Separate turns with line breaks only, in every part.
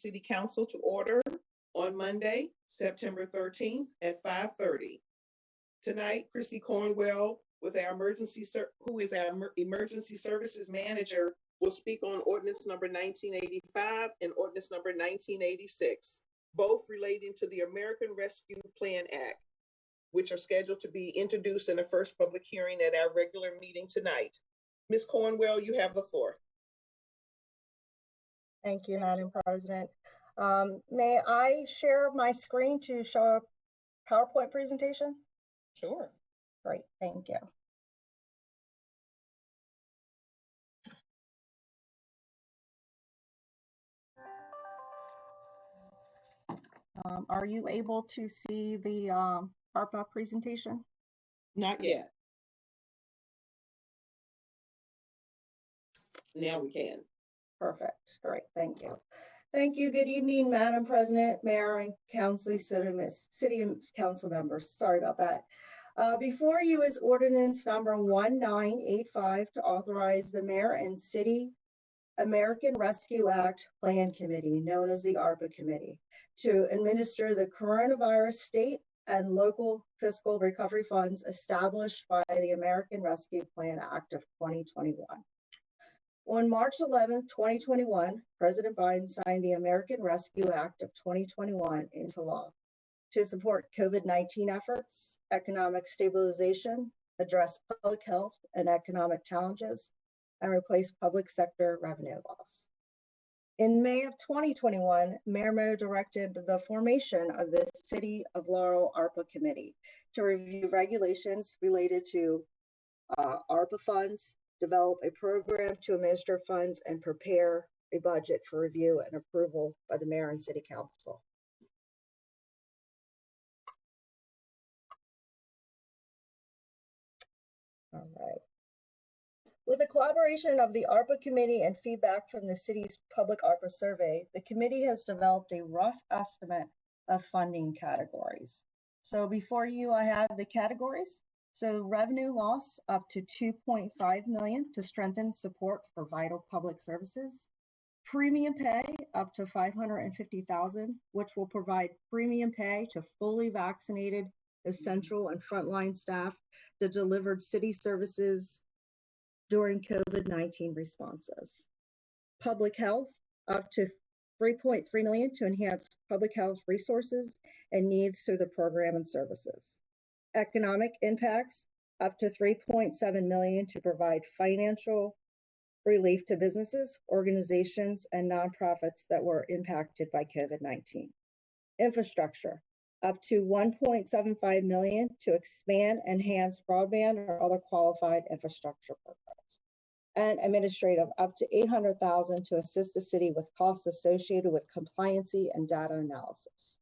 City Council to order on Monday, September 13th at 5:30. Tonight, Chrissy Cornwell, with our who is our emergency services manager, will speak on ordinance number 1985 and ordinance number 1986, both relating to the American Rescue Plan Act, which are scheduled to be introduced in the first public hearing at our regular meeting tonight. Ms. Cornwell, you have the floor.
Thank you, Madam President. May I share my screen to show a PowerPoint presentation?
Sure.
Great, thank you. Are you able to see the ARPA presentation?
Not yet. Now we can.
Perfect. Great. Thank you. Thank you. Good evening, Madam President, Mayor, and Council, City and Council members. Sorry about that. Before you is ordinance number 1985 to authorize the Mayor and City American Rescue Act Plan Committee, known as the ARPA Committee, to administer the coronavirus state and local fiscal recovery funds established by the American Rescue Plan Act of 2021. On March 11, 2021, President Biden signed the American Rescue Act of 2021 into law to support COVID-19 efforts, economic stabilization, address public health and economic challenges, and replace public sector revenue loss. In May of 2021, Mayor Mo directed the formation of the City of Laurel ARPA Committee to review regulations related to ARPA funds, develop a program to administer funds, and prepare a budget for review and approval by the Mayor and City Council. All right. With the collaboration of the ARPA Committee and feedback from the city's public ARPA survey, the committee has developed a rough estimate of funding categories. So before you, I have the categories. So revenue loss up to $2.5 million to strengthen support for vital public services. Premium pay up to $550,000, which will provide premium pay to fully vaccinated essential and frontline staff that delivered city services during COVID-19 responses. Public health up to $3.3 million to enhance public health resources and needs through the program and services. Economic impacts up to $3.7 million to provide financial relief to businesses, organizations, and nonprofits that were impacted by COVID-19. Infrastructure up to $1.75 million to expand, enhance broadband or other qualified infrastructure programs. And administrative up to $800,000 to assist the city with costs associated with compliancy and data analysis.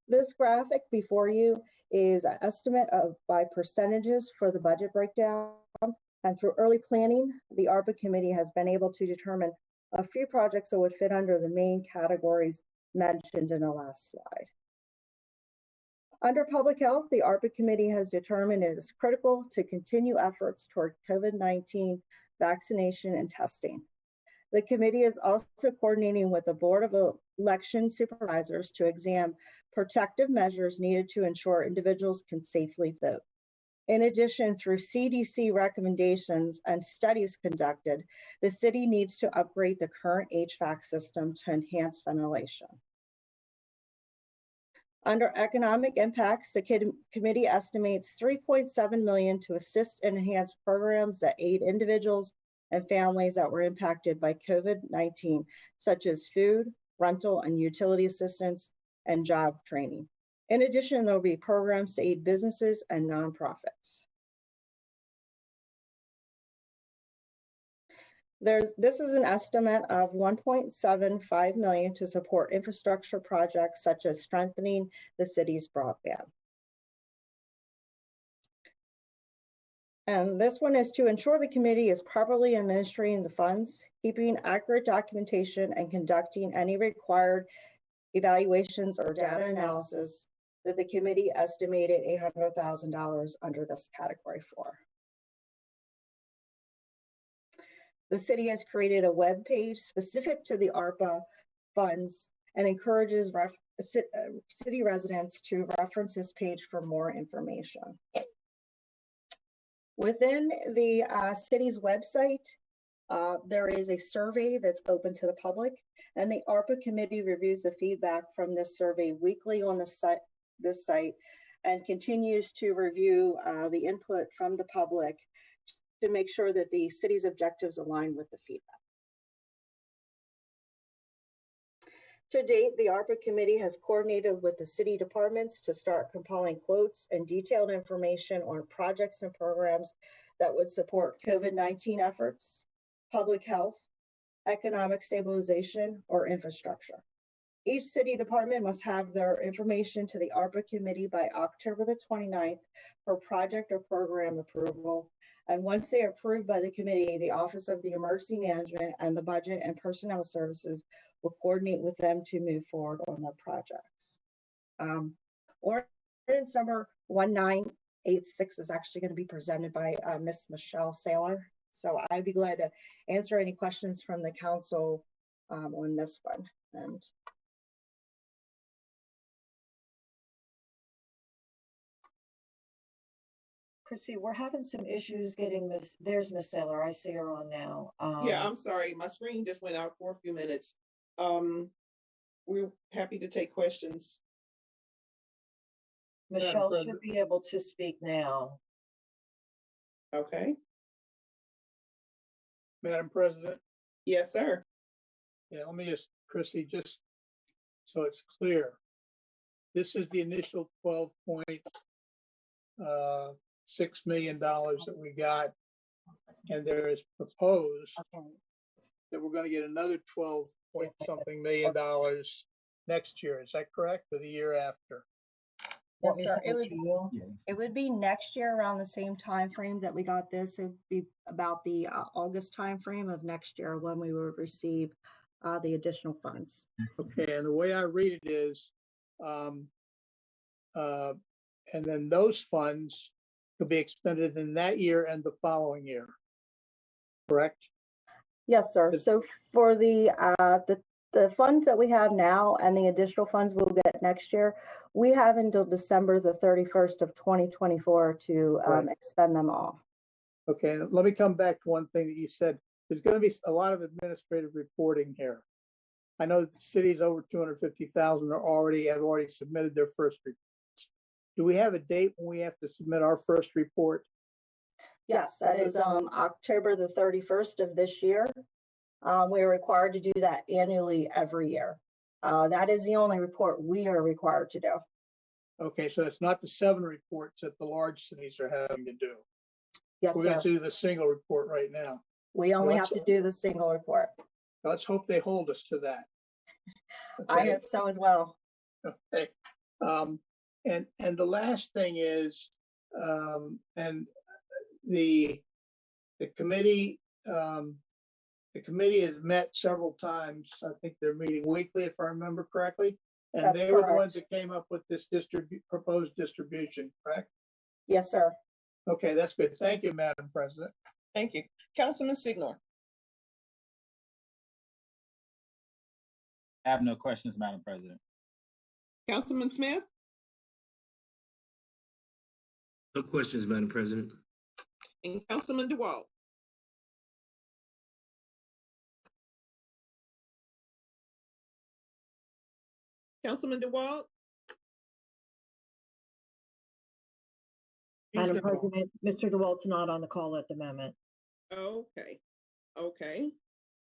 This graphic before you is an estimate by percentages for the budget breakdown. And through early planning, the ARPA committee has been able to determine a few projects that would fit under the main categories mentioned in the last slide. Under public health, the ARPA committee has determined it is critical to continue efforts toward COVID-19 vaccination and testing. The committee is also coordinating with the Board of Election Supervisors to examine protective measures needed to ensure individuals can safely vote. In addition, through CDC recommendations and studies conducted, the city needs to upgrade the current HVAC system to enhance ventilation. Under economic impacts, the committee estimates $3.7 million to assist and enhance programs that aid individuals and families that were impacted by COVID-19, such as food, rental and utility assistance, and job training. In addition, there will be programs to aid businesses and nonprofits. This is an estimate of $1.75 million to support infrastructure projects such as strengthening the city's broadband. And this one is to ensure the committee is properly administering the funds, keeping accurate documentation, and conducting any required evaluations or data analysis that the committee estimated $800,000 under this category for. The city has created a web page specific to the ARPA funds and encourages city residents to reference this page for more information. Within the city's website, there is a survey that's open to the public, and the ARPA committee reviews the feedback from this survey weekly on this site and continues to review the input from the public to make sure that the city's objectives align with the feedback. To date, the ARPA committee has coordinated with the city departments to start compiling quotes and detailed information on projects and programs that would support COVID-19 efforts, public health, economic stabilization, or infrastructure. Each city department must have their information to the ARPA committee by October the 29th for project or program approval. And once they are approved by the committee, the Office of the Emergency Management and the Budget and Personnel Services will coordinate with them to move forward on their projects. Ordinance number 1986 is actually going to be presented by Ms. Michelle Saylor. So I'd be glad to answer any questions from the council on this one. And
Chrissy, we're having some issues getting this. There's Miss Saylor. I see her on now.
Yeah, I'm sorry. My screen just went out for a few minutes. We're happy to take questions.
Michelle should be able to speak now.
Okay.
Madam President?
Yes, sir.
Yeah, let me just, Chrissy, just so it's clear. This is the initial $12.6 million that we got. And there is proposed that we're going to get another 12 point something $million next year. Is that correct? For the year after?
Yes, sir. It would be next year around the same time frame that we got this. It would be about the August time frame of next year when we would receive the additional funds.
Okay, and the way I read it is, and then those funds could be expended in that year and the following year, correct?
Yes, sir. So for the funds that we have now and the additional funds we'll get next year, we have until December the 31st of 2024 to expend them all.
Okay, and let me come back to one thing that you said. There's going to be a lot of administrative reporting here. I know that the cities over 250,000 have already submitted their first reports. Do we have a date when we have to submit our first report?
Yes, that is October the 31st of this year. We are required to do that annually every year. That is the only report we are required to do.
Okay, so it's not the 7 reports that the large cities are having to do.
Yes,
We're going to do the single report right now.
We only have to do the single report.
Let's hope they hold us to that. Okay.
I hope so as well.
Okay. And the last thing is, and the committee has met several times. I think they're meeting weekly, if I remember correctly. And
That's
they were the
correct.
ones that came up with this proposed distribution, correct?
Yes, sir.
Okay, that's good. Thank you, Madam President.
Thank you. Councilman Signor.
I have no questions, Madam President.
Councilman Smith.
No questions, Madam President.
And Councilman DeWalt. Councilman DeWalt.
Madam President, Mr. DeWalt's not on the call at the moment.
Okay.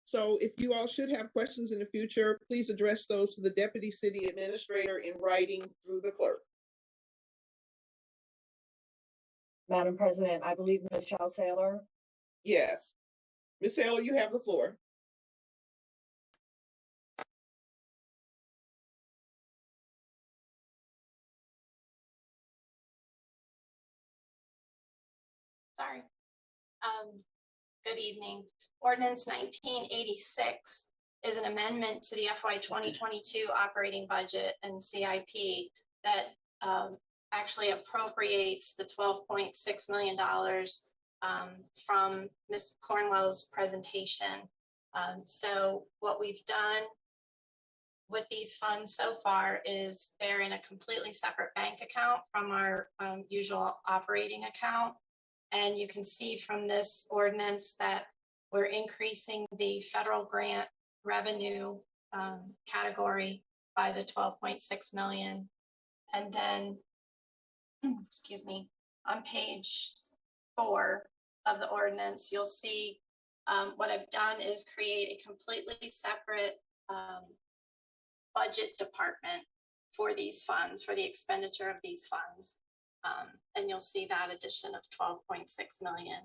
So if you all should have questions in the future, please address those to the Deputy City Administrator in writing through the clerk.
Madam President, I believe Ms. Chow Saylor.
Yes. Ms. Saylor, you have the floor.
Sorry. Good evening. Ordinance 1986 is an amendment to the FY 2022 operating budget and CIP that actually appropriates the $12.6 million from Ms. Cornwell's presentation. So what we've done with these funds so far is they're in a completely separate bank account from our usual operating account. And you can see from this ordinance that we're increasing the federal grant revenue category by the 12.6 million. And then, excuse me, on page 4 of the ordinance, you'll see what I've done is create a completely separate budget department for these funds, for the expenditure of these funds. And you'll see that addition of 12.6 million.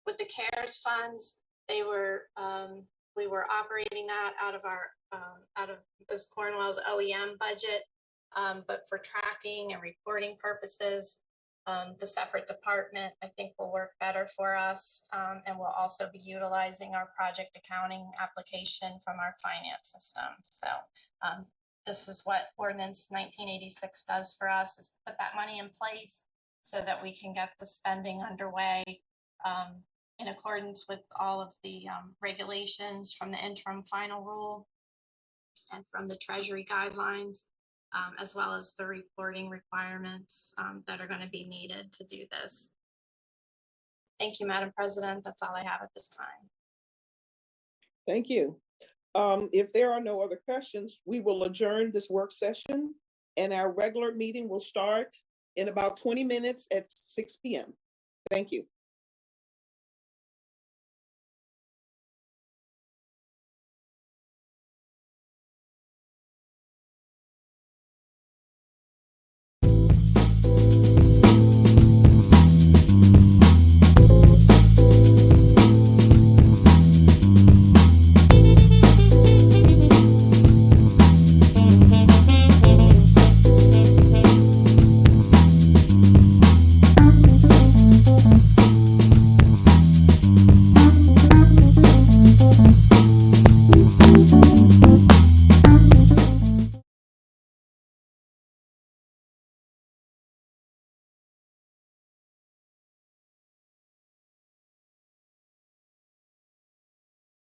With the CARES funds, we were operating that out of Ms. Cornwell's OEM budget, but for tracking and reporting purposes, the separate department I think will work better for us, and we'll also be utilizing our project accounting application from our finance system. So this is what Ordinance 1986 does for us, is put that money in place so that we can get the spending underway in accordance with all of the regulations from the interim final rule and from the Treasury guidelines, as well as the reporting requirements that are going to be needed to do this. Thank you, Madam President. That's all I have at this time.
Thank you. If there are no other questions, we will adjourn this work session and our regular meeting will start in about 20 minutes at 6 p.m. Thank you.